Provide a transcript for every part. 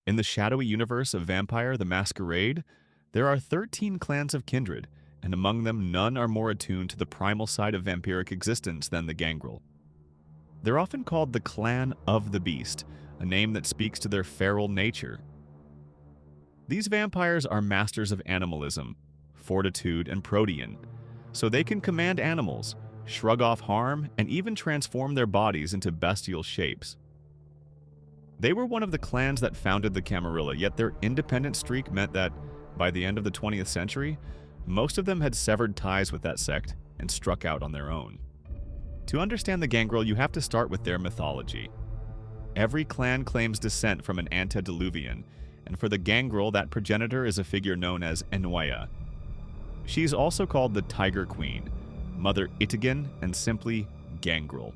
In the shadowy universe of Vampire the Masquerade, there are 13 clans of kindred, and among them none are more attuned to the primal side of vampiric existence than the Gangrel. They're often called the Clan of the Beast, a name that speaks to their feral nature. These vampires are masters of animalism, fortitude, and protean, so they can command animals, shrug off harm, and even transform their bodies into bestial shapes. They were one of the clans that founded the Camarilla, yet their independent streak meant that, by the end of the 20th century, most of them had severed ties with that sect and struck out on their own. To understand the Gangrel, you have to start with their mythology. Every clan claims descent from an antediluvian, and for the Gangrel, that progenitor is a figure known as Ennoia. She's also called the Tiger Queen, Mother Itigan, and simply Gangrel,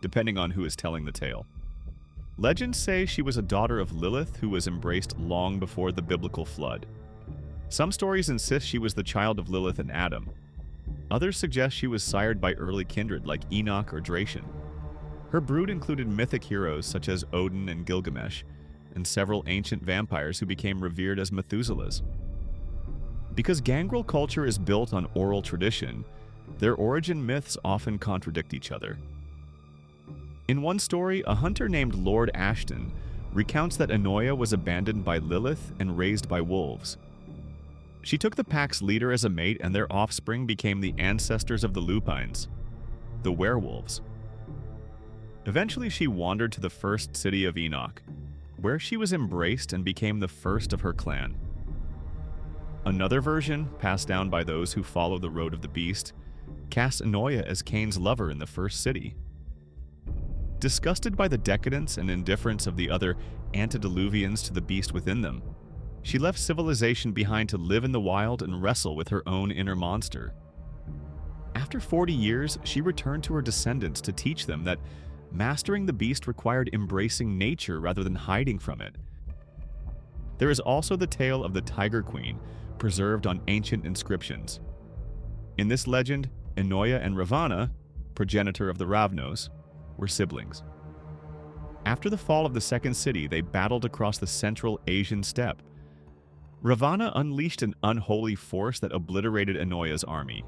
depending on who is telling the tale. Legends say she was a daughter of Lilith who was embraced long before the biblical flood. Some stories insist she was the child of Lilith and Adam. Others suggest she was sired by early kindred like Enoch or Dracian. Her brood included mythic heroes such as Odin and Gilgamesh, and several ancient vampires who became revered as Methuselahs. Because Gangrel culture is built on oral tradition, their origin myths often contradict each other. In one story, a hunter named Lord Ashton recounts that Ennoia was abandoned by Lilith and raised by wolves. She took the pack's leader as a mate, and their offspring became the ancestors of the lupines, the werewolves. Eventually, she wandered to the first city of Enoch, where she was embraced and became the first of her clan. Another version, passed down by those who follow the road of the beast, casts Ennoia as Cain's lover in the first city. Disgusted by the decadence and indifference of the other antediluvians to the beast within them, she left civilization behind to live in the wild and wrestle with her own inner monster. After 40 years, she returned to her descendants to teach them that mastering the beast required embracing nature rather than hiding from it. There is also the tale of the Tiger Queen, preserved on ancient inscriptions. In this legend, Ennoia and Ravana, progenitor of the Ravnos, were siblings. After the fall of the second city, they battled across the Central Asian steppe. Ravana unleashed an unholy force that obliterated Ennoia's army.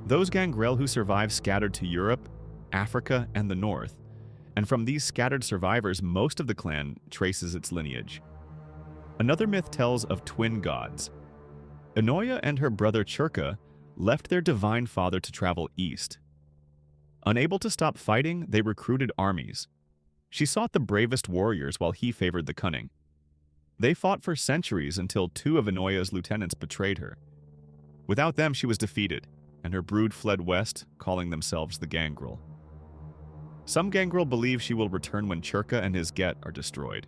Those Gangrel who survived scattered to Europe, Africa, and the north, and from these scattered survivors, most of the clan traces its lineage. Another myth tells of twin gods. Ennoia and her brother Churka left their divine father to travel east. Unable to stop fighting, they recruited armies. She sought the bravest warriors while he favored the cunning. They fought for centuries until two of Ennoia's lieutenants betrayed her. Without them, she was defeated, and her brood fled west, calling themselves the Gangrel. Some Gangrel believe she will return when Churka and his get are destroyed.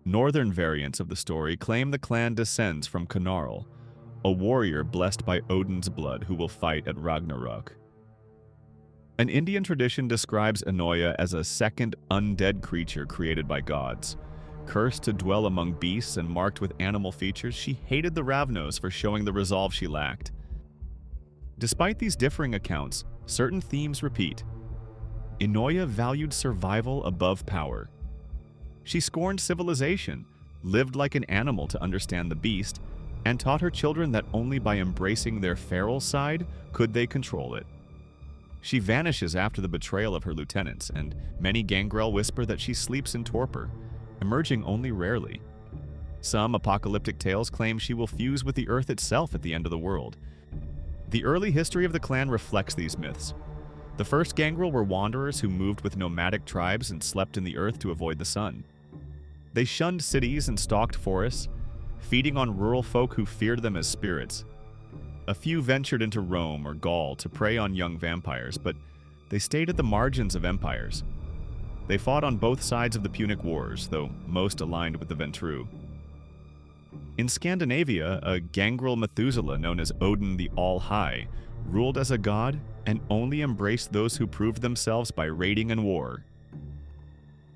Northern variants of the story claim the clan descends from Carnarl, a warrior blessed by Odin's blood who will fight at Ragnarok. An Indian tradition describes Ennoia as a second undead creature created by gods. Cursed to dwell among beasts and marked with animal features, she hated the Ravnos for showing the resolve she lacked. Despite these differing accounts, certain themes repeat. Ennoia valued survival above power. She scorned civilization, lived like an animal to understand the beast, and taught her children that only by embracing their feral side could they control it. She vanishes after the betrayal of her lieutenants, and many Gangrel whisper that she sleeps in torpor, emerging only rarely. Some apocalyptic tales claim she will fuse with the earth itself at the end of the world. The early history of the clan reflects these myths. The first Gangrel were wanderers who moved with nomadic tribes and slept in the earth to avoid the sun. They shunned cities and stalked forests, feeding on rural folk who feared them as spirits. A few ventured into Rome or Gaul to prey on young vampires, but they stayed at the margins of empires. They fought on both sides of the Punic Wars, though most aligned with the Ventru. In Scandinavia, a Gangrel Methuselah known as Odin the All-High ruled as a god and only embraced those who proved themselves by raiding and war.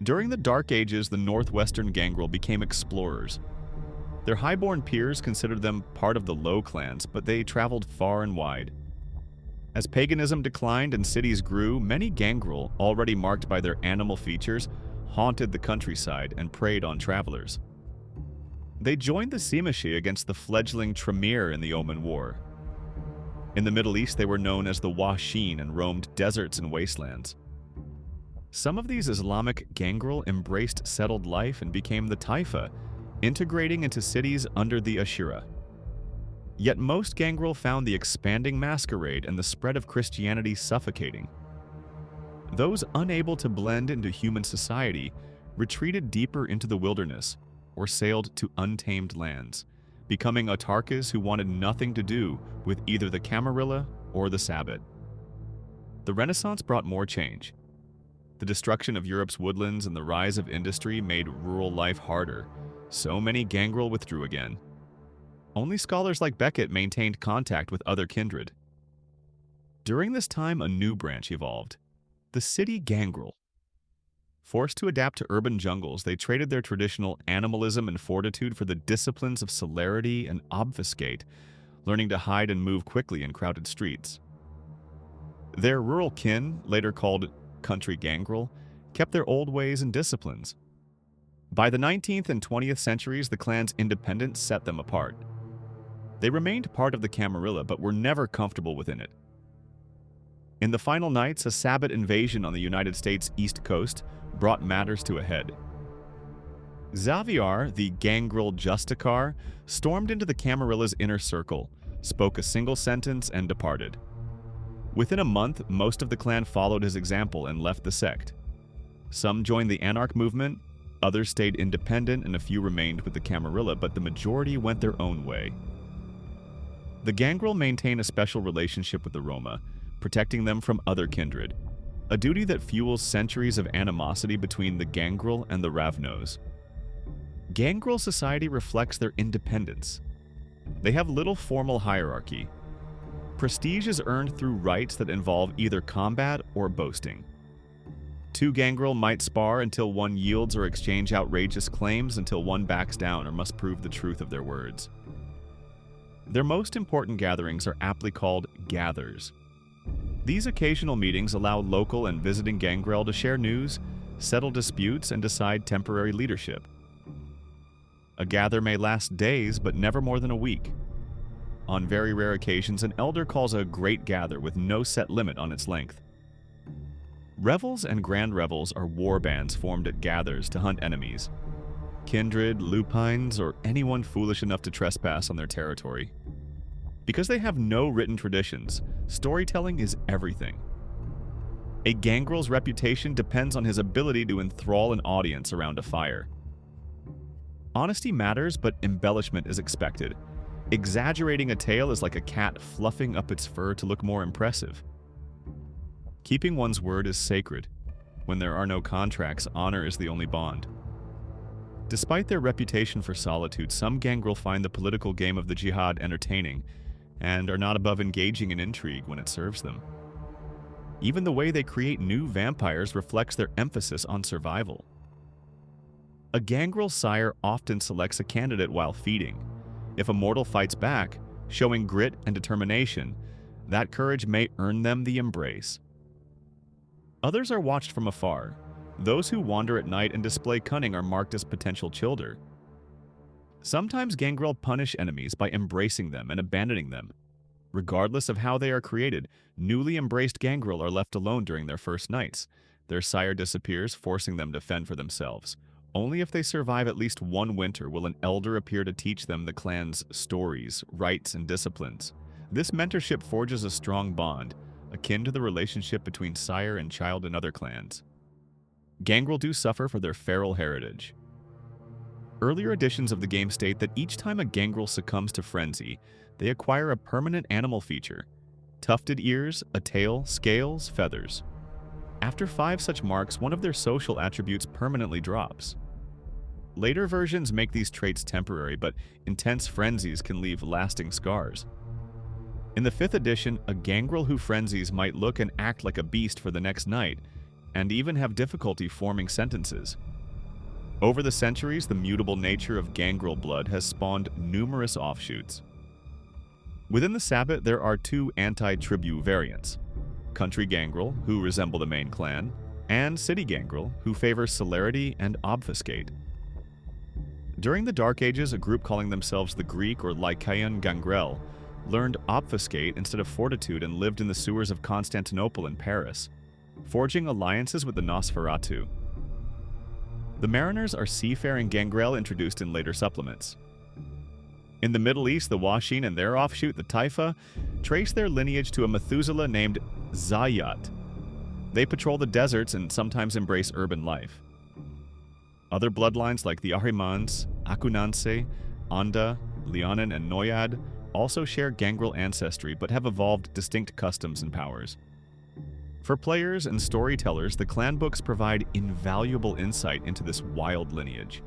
During the Dark Ages, the northwestern Gangrel became explorers. Their highborn peers considered them part of the low clans, but they traveled far and wide. As paganism declined and cities grew, many Gangrel, already marked by their animal features, haunted the countryside and preyed on travelers. They joined the Simishi against the fledgling Tremere in the Omen War. In the Middle East, they were known as the Washin and roamed deserts and wastelands. Some of these Islamic Gangrel embraced settled life and became the Taifa, integrating into cities under the Ashura. Yet most Gangrel found the expanding Masquerade and the spread of Christianity suffocating. Those unable to blend into human society retreated deeper into the wilderness or sailed to untamed lands, becoming autarkas who wanted nothing to do with either the Camarilla or the Sabbat. The Renaissance brought more change. The destruction of Europe's woodlands and the rise of industry made rural life harder. So many Gangrel withdrew again. Only scholars like Beckett maintained contact with other kindred. During this time, a new branch evolved, the city Gangrel. Forced to adapt to urban jungles, they traded their traditional animalism and fortitude for the disciplines of celerity and obfuscate, learning to hide and move quickly in crowded streets. Their rural kin, later called country Gangrel, kept their old ways and disciplines. By the 19th and 20th centuries, the clan's independence set them apart. They remained part of the Camarilla, but were never comfortable within it. In the final nights, a Sabbat invasion on the United States East Coast brought matters to a head. Xavier, the Gangrel Justicar, stormed into the Camarilla's inner circle, spoke a single sentence, and departed. Within a month, most of the clan followed his example and left the sect. Some joined the Anarch movement, others stayed independent, and a few remained with the Camarilla, but the majority went their own way. The Gangrel maintain a special relationship with the Roma, protecting them from other kindred, a duty that fuels centuries of animosity between the Gangrel and the Ravnos. Gangrel society reflects their independence. They have little formal hierarchy. Prestige is earned through rites that involve either combat or boasting. Two Gangrel might spar until one yields or exchange outrageous claims until one backs down or must prove the truth of their words. Their most important gatherings are aptly called gathers. These occasional meetings allow local and visiting Gangrel to share news, settle disputes, and decide temporary leadership. A gather may last days, but never more than a week. On very rare occasions, an elder calls a great gather with no set limit on its length. Revels and grand revels are war bands formed at gathers to hunt enemies, kindred, lupines, or anyone foolish enough to trespass on their territory. Because they have no written traditions, storytelling is everything. A Gangrel's reputation depends on his ability to enthrall an audience around a fire. Honesty matters, but embellishment is expected. Exaggerating a tale is like a cat fluffing up its fur to look more impressive. Keeping one's word is sacred. When there are no contracts, honor is the only bond. Despite their reputation for solitude, some Gangrel find the political game of the jihad entertaining, and are not above engaging in intrigue when it serves them. Even the way they create new vampires reflects their emphasis on survival. A Gangrel sire often selects a candidate while feeding. If a mortal fights back, showing grit and determination, that courage may earn them the embrace. Others are watched from afar. Those who wander at night and display cunning are marked as potential childer. Sometimes Gangrel punish enemies by embracing them and abandoning them. Regardless of how they are created, newly embraced Gangrel are left alone during their first nights. Their sire disappears, forcing them to fend for themselves. Only if they survive at least one winter will an elder appear to teach them the clan's stories, rites, and disciplines. This mentorship forges a strong bond, akin to the relationship between sire and child in other clans. Gangrel do suffer for their feral heritage. Earlier editions of the game state that each time a Gangrel succumbs to frenzy, they acquire a permanent animal feature: tufted ears, a tail, scales, feathers. After 5 such marks, one of their social attributes permanently drops. Later versions make these traits temporary, but intense frenzies can leave lasting scars. In the 5th edition, a Gangrel who frenzies might look and act like a beast for the next night, and even have difficulty forming sentences. Over the centuries, the mutable nature of Gangrel blood has spawned numerous offshoots. Within the Sabbat, there are 2 anti-tribu variants: Country Gangrel, who resemble the main clan, and City Gangrel, who favor celerity and obfuscate. During the Dark Ages, a group calling themselves the Greek or Lycaean Gangrel learned obfuscate instead of fortitude and lived in the sewers of Constantinople and Paris, forging alliances with the Nosferatu. The Mariners are seafaring Gangrel introduced in later supplements. In the Middle East, the Washin and their offshoot, the Taifa, trace their lineage to a Methuselah named Zayyat. They patrol the deserts and sometimes embrace urban life. Other bloodlines like the Ahrimans, Akunanse, Anda, Leonin, and Noyad also share Gangrel ancestry but have evolved distinct customs and powers. For players and storytellers, the clan books provide invaluable insight into this wild lineage.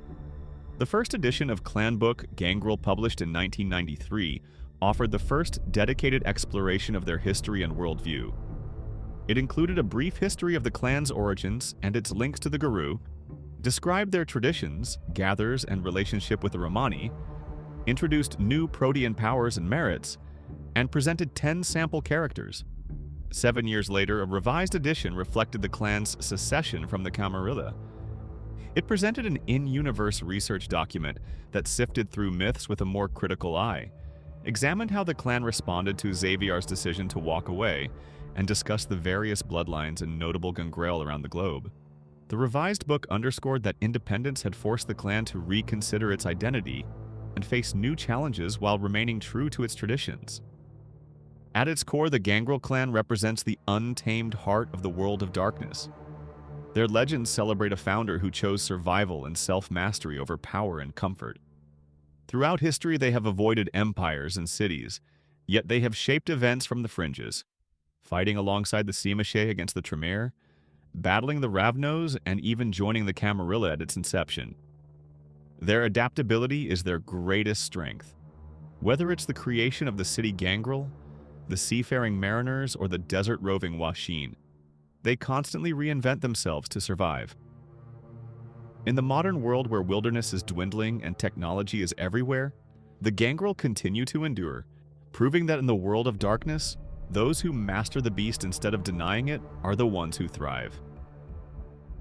The first edition of clan book, Gangrel, published in 1993, offered the first dedicated exploration of their history and worldview. It included a brief history of the clan's origins and its links to the Guru, described their traditions, gathers, and relationship with the Romani, introduced new Protean powers and merits, and presented 10 sample characters. 7 years later, a revised edition reflected the clan's secession from the Camarilla. It presented an in-universe research document that sifted through myths with a more critical eye, examined how the clan responded to Xavier's decision to walk away, and discussed the various bloodlines and notable Gangrel around the globe. The revised book underscored that independence had forced the clan to reconsider its identity and face new challenges while remaining true to its traditions. At its core, the Gangrel clan represents the untamed heart of the world of darkness. Their legends celebrate a founder who chose survival and self-mastery over power and comfort. Throughout history, they have avoided empires and cities, yet they have shaped events from the fringes, fighting alongside the Seamashe against the Tremere, battling the Ravnos, and even joining the Camarilla at its inception. Their adaptability is their greatest strength. Whether it's the creation of the city Gangrel, the seafaring mariners, or the desert-roving Washin, they constantly reinvent themselves to survive. In the modern world where wilderness is dwindling and technology is everywhere, the Gangrel continue to endure, proving that in the world of darkness, those who master the beast instead of denying it are the ones who thrive.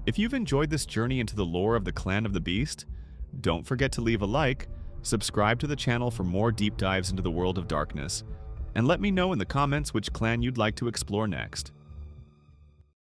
If you've enjoyed this journey into the lore of the Clan of the Beast, don't forget to leave a like, subscribe to the channel for more deep dives into the world of darkness, and let me know in the comments which clan you'd like to explore next.